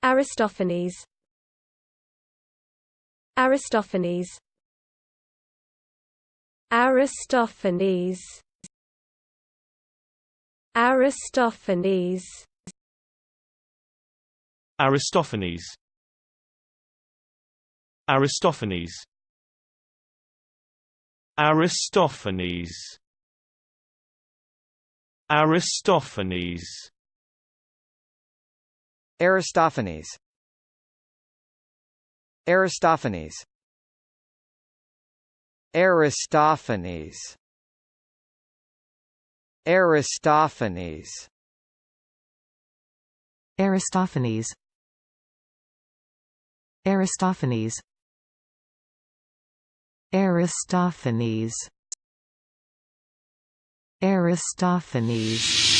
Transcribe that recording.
Aristophanes. Aristophanes. Aristophanes. Aristophanes. Aristophanes. Aristophanes. Aristophanes. Aristophanes. Aristophanes. Aristophanes. Aristophanes. Aristophanes. Aristophanes. Aristophanes. Aristophanes. Aristophanes.